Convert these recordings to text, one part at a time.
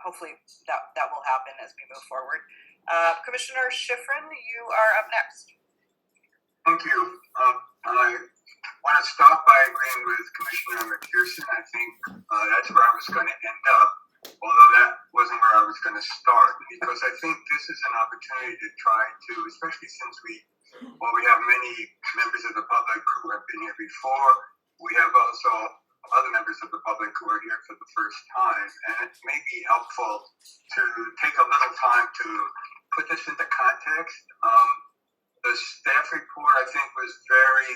hopefully that will happen as we move forward. Commissioner Schiffrin, you are up next. Thank you. I want to start by agreeing with Commissioner McPherson. I think that's where I was going to end up, although that wasn't where I was going to start, because I think this is an opportunity to try to, especially since we have many members of the public who have been here before, we have also other members of the public who are here for the first time, and it may be helpful to take a little time to put this into context. The staff report, I think, was very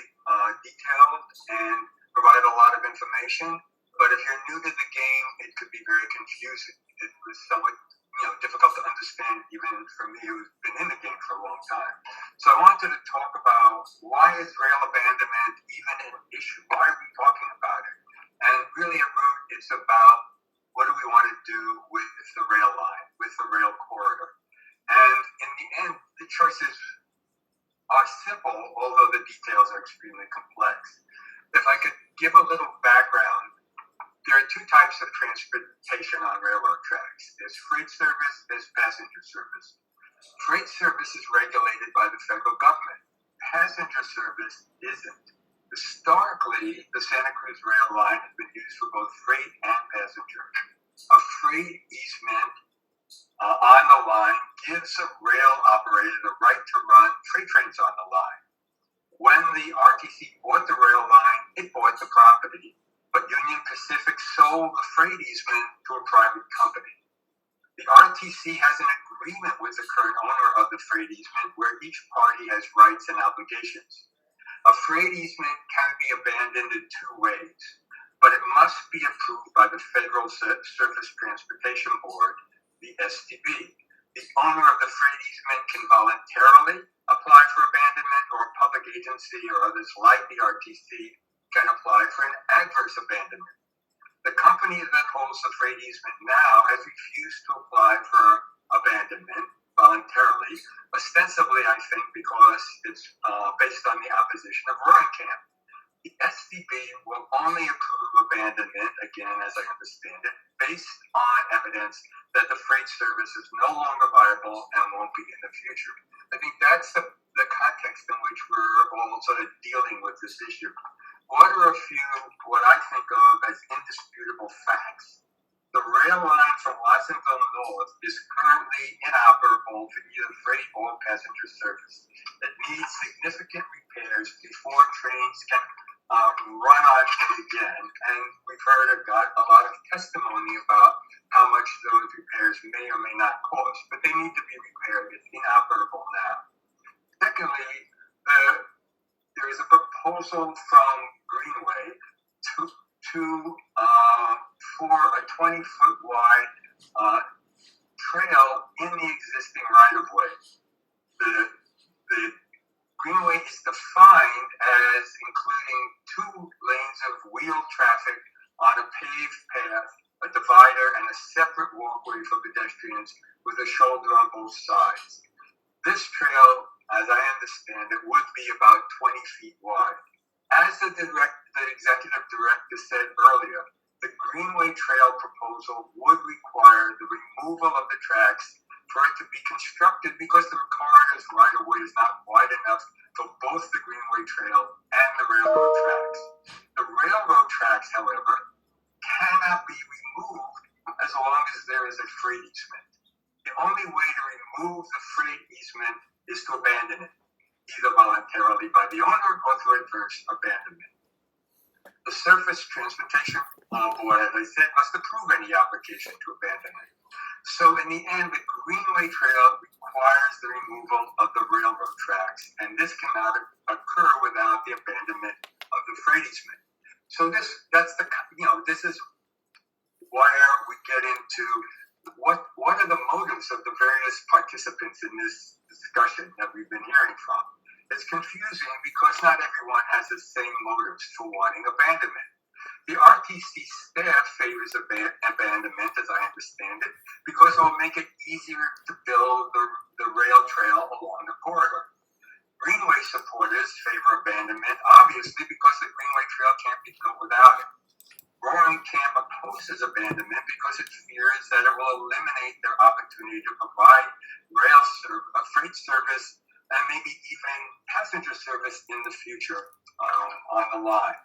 detailed and provided a lot of information. But if you're new to the game, it could be very confusing. It was somewhat, difficult to understand, even for me who's been in the game for a long time. So I wanted to talk about why is rail abandonment even an issue? Why are we talking about it? And really, at root, it's about what do we want to do with the rail line, with the rail corridor. And in the end, the choices are simple, although the details are extremely complex. If I could give a little background, there are two types of transportation on railroad tracks. There's freight service, there's passenger service. Freight service is regulated by the federal government. Passenger service isn't. Historically, the Santa Cruz rail line has been used for both freight and passenger. A freight easement on the line gives a rail operator the right to run freight trains on the line. When the RTC bought the rail line, it bought the property, but Union Pacific sold the freight easement to a private company. The RTC has an agreement with the current owner of the freight easement where each party has rights and obligations. A freight easement can be abandoned in two ways, but it must be approved by the Federal Surface Transportation Board, the STB. The owner of the freight easement can voluntarily apply for abandonment, or a public agency or others like the RTC can apply for an adverse abandonment. The company that holds the freight easement now has refused to apply for abandonment voluntarily, ostensibly, I think, because it's based on the opposition of Rotkin. The STB will only approve abandonment, again, as I understand it, based on evidence that the freight service is no longer viable and won't be in the future. I think that's the context in which we're all sort of dealing with this issue. What are a few, what I think of as indisputable facts? The rail line from Watsonville North is currently inoperable for either freight or passenger service. It needs significant repairs before trains can run on it again. And we've heard a lot of testimony about how much those repairs may or may not cost, but they need to be repaired. It's inoperable now. Secondly, there is a proposal from Greenway for a 20-foot wide trail in the existing right-of-way. The Greenway is defined as including 2 lanes of wheeled traffic on a paved path, a divider, and a separate walkway for pedestrians with a shoulder on both sides. This trail, as I understand it, would be about 20 feet wide. As the executive director said earlier, the Greenway Trail proposal would require the removal of the tracks for it to be constructed because the corridor's right-of-way is not wide enough for both the Greenway Trail and the railroad tracks. The railroad tracks, however, cannot be removed as long as there is a freight easement. The only way to remove the freight easement is to abandon it, either voluntarily by the owner or through adverse abandonment. The Surface Transportation Board, as I said, must approve any application to abandon it. So in the end, the Greenway Trail requires the removal of the railroad tracks, and this cannot occur without the abandonment of the freight easement. So this is where we get into what are the motives of the various participants in this discussion that we've been hearing from. It's confusing because not everyone has the same motives for wanting abandonment. The RTC staff favors abandonment, as I understand it, because it will make it easier to build the rail trail along the corridor. Greenway supporters favor abandonment, obviously, because the Greenway Trail can't be built without it. Roaring Camp opposes abandonment because it fears that it will eliminate opportunity to provide freight service and maybe even passenger service in the future on the line.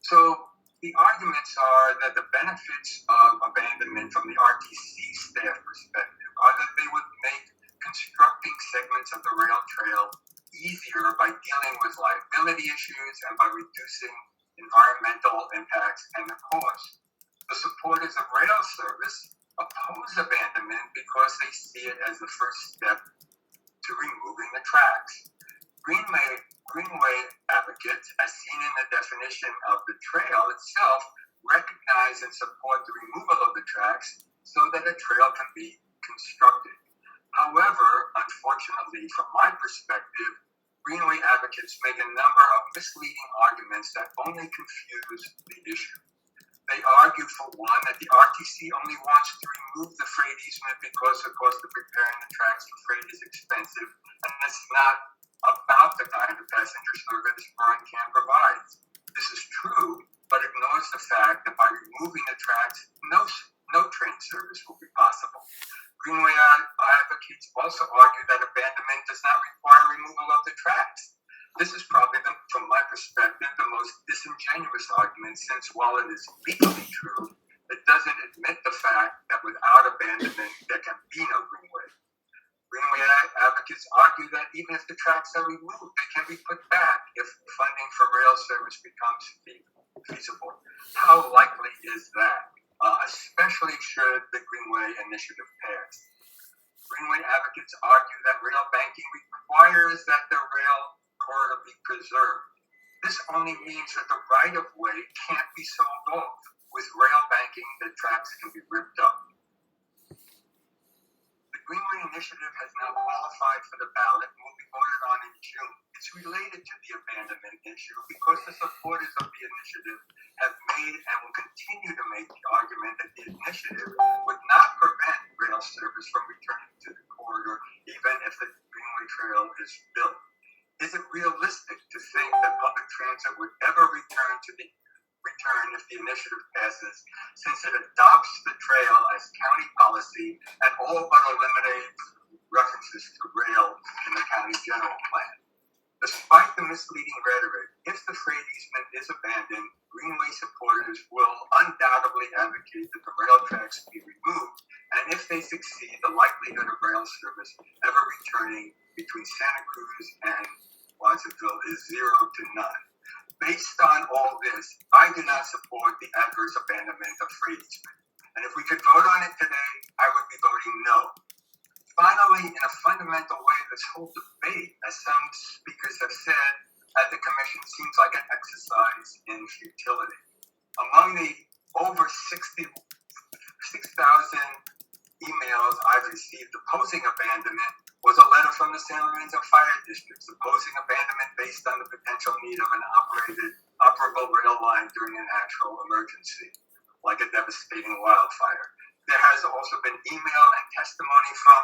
So the arguments are that the benefits of abandonment from the RTC staff perspective are that they would make constructing segments of the rail trail easier by dealing with liability issues and by reducing environmental impacts and the cost. The supporters of rail service oppose abandonment because they see it as the first step to removing the tracks. Greenway advocates, as seen in the definition of the trail itself, recognize and support the removal of the tracks so that a trail can be constructed. However, unfortunately, from my perspective, Greenway advocates make a number of misleading arguments that only confuse the issue. They argue, for one, that the RTC only wants to remove the freight easement because the cost of preparing the tracks for freight is expensive, and it's not about the kind of passenger service Rotkin provides. This is true, but ignores the fact that by removing the tracks, no train service will be possible. Greenway advocates also argue that abandonment does not require removal of the tracks. This is probably, from my perspective, the most disingenuous argument, since while it is legally true, it doesn't admit the fact that without abandonment, there can be no Greenway. Greenway advocates argue that even if the tracks are removed, they can be put back if funding for rail service becomes feasible. How likely is that, especially should the Greenway initiative pass? Greenway advocates argue that rail banking requires that the rail corridor be preserved. This only means that the right-of-way can't be sold off. With rail banking, the tracks can be ripped up. The Greenway initiative has now qualified for the ballot and will be voted on in June. It's related to the abandonment issue because the supporters of the initiative have made and will continue to make the argument that the initiative would not prevent rail service from returning to the corridor even if the Greenway Trail is built. Is it realistic to think that public transit would ever return if the initiative passes, since it adopts the trail as county policy and all but eliminates references to rail in the county general plan? Despite the misleading rhetoric, if the freight easement is abandoned, Greenway supporters will undoubtedly advocate that the rail tracks be removed, and if they succeed, the likelihood of rail service ever returning between Santa Cruz and Watsonville is 0 to none. Based on all this, I do not support the adverse abandonment of freight easement. And if we could vote on it today, I would be voting no. Finally, in a fundamental way, this whole debate, as some speakers have said, at the Commission seems like an exercise in futility. Among the over 6,000 emails I've received opposing abandonment was a letter from the San Lorenzo Fire District opposing abandonment based on the potential need of an operable rail line during a natural emergency, like a devastating wildfire. There has also been email and testimony from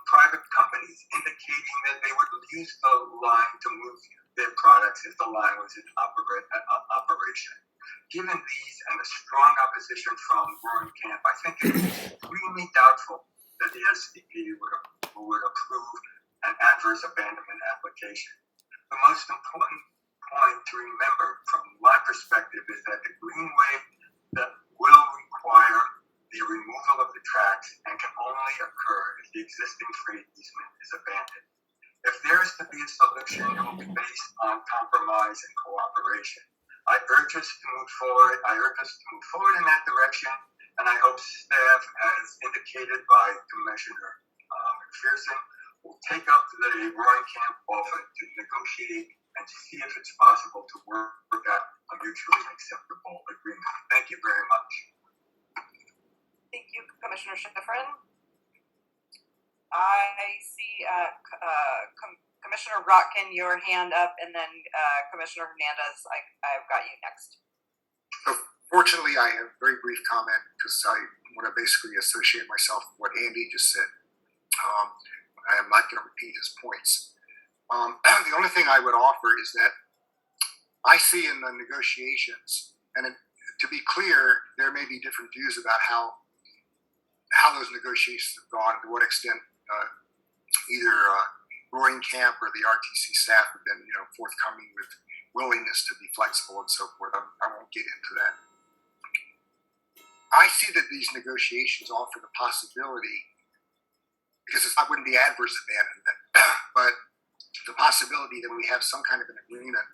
private companies indicating that they would use the line to move their products if the line was in operation. Given these and the strong opposition from Rotkin, I think it is extremely doubtful that the SDP would approve an adverse abandonment application. The most important point to remember from my perspective is that the Greenway that will require the removal of the tracks and can only occur if the existing freight easement is abandoned. If there is to be a solution, it will be based on compromise and cooperation. I urge us to move forward in that direction, and I hope staff, as indicated by Commissioner McPherson, will take up the Rotkin offer to negotiate and see if it's possible to work out a mutually acceptable agreement. Thank you very much. Thank you, Commissioner Schiffrin. I see Commissioner Rotkin, your hand up, and then Commissioner Hernandez, I've got you next. So fortunately, I have a very brief comment because I want to basically associate myself with what Andy just said. I am not going to repeat his points. The only thing I would offer is that I see in the negotiations, and to be clear, there may be different views about how how those negotiations have gone, to what extent either Roaring Camp or the RTC staff have been, forthcoming with willingness to be flexible and so forth. I won't get into that. I see that these negotiations offer the possibility, because I wouldn't be adverse abandonment, but the possibility that we have some kind of an agreement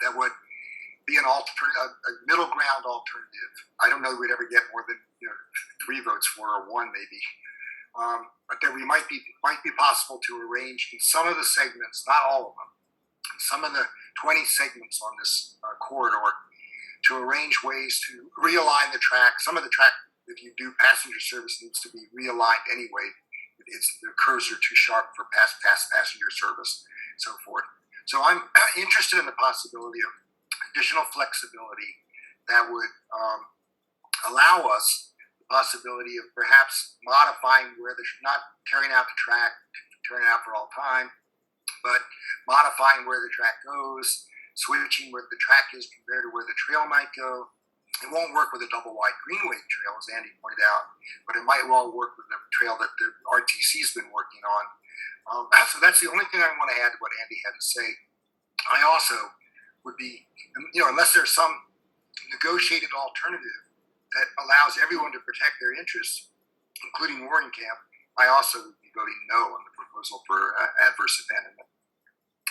that would be a middle ground alternative. I don't know that we'd ever get more than 3 votes for, or 1 maybe, but that we might be possible to arrange in some of the segments, not all of them, some of the 20 segments on this corridor, to arrange ways to realign the track. Some of the track, if you do passenger service, needs to be realigned anyway. The curves are too sharp for passenger service, so forth. So I'm interested in the possibility of additional flexibility that would allow us the possibility of perhaps modifying where not tearing out the track, tearing it out for all time, but modifying where the track goes, switching where the track is compared to where the trail might go. It won't work with a double wide greenway trail, as Andy pointed out, but it might well work with the trail that the RTC's been working on. So that's the only thing I want to add to what Andy had to say. I also would be, unless there's some negotiated alternative that allows everyone to protect their interests, including Roaring Camp, I also would be voting no on the proposal for adverse abandonment.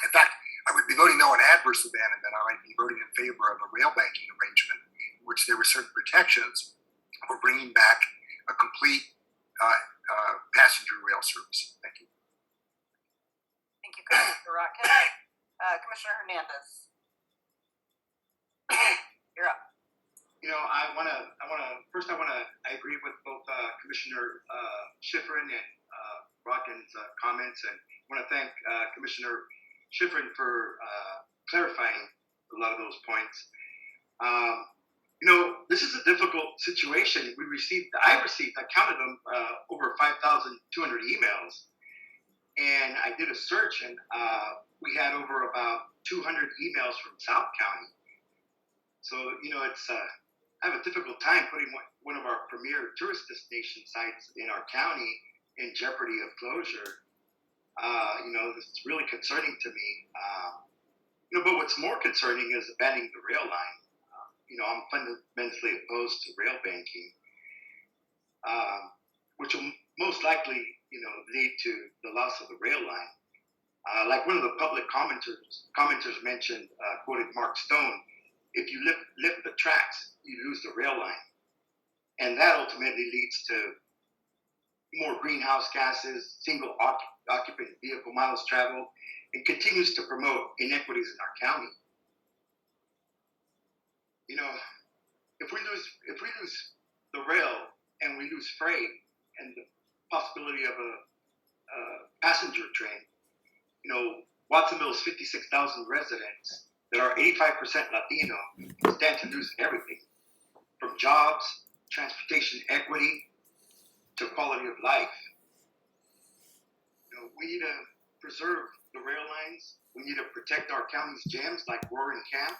In fact, I would be voting no on adverse abandonment. I might be voting in favor of a rail banking arrangement in which there were certain protections for bringing back a complete passenger rail service. Thank you. Thank you, Commissioner Rotkin. Commissioner Hernandez. You're up. I agree with both Commissioner Schiffrin and Rotkin's comments, and I want to thank Commissioner Schiffrin for clarifying a lot of those points. This is a difficult situation. I counted them, over 5,200 emails, and I did a search, and we had over about 200 emails from South County. So, I have a difficult time putting one of our premier tourist destination sites in our county in jeopardy of closure. This is really concerning to me. But what's more concerning is abandoning the rail line. I'm fundamentally opposed to rail banking, which will most likely, lead to the loss of the rail line. Like one of the public commenters mentioned, quoted Mark Stone, if you lift the tracks, you lose the rail line. And that ultimately leads to more greenhouse gases, single occupant vehicle miles traveled, and continues to promote inequities in our county. If we lose the rail and we lose freight and the possibility of a passenger train, Watsonville's 56,000 residents that are 85% Latino stand to lose everything, from jobs, transportation equity, to quality of life. We need to preserve the rail lines. We need to protect our county's gems like Roaring Camp,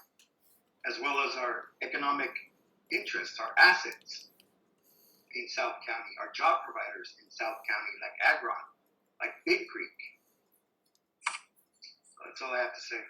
as well as our economic interests, our assets in South County, our job providers in South County like Agron, like Big Creek. So that's all I have to say.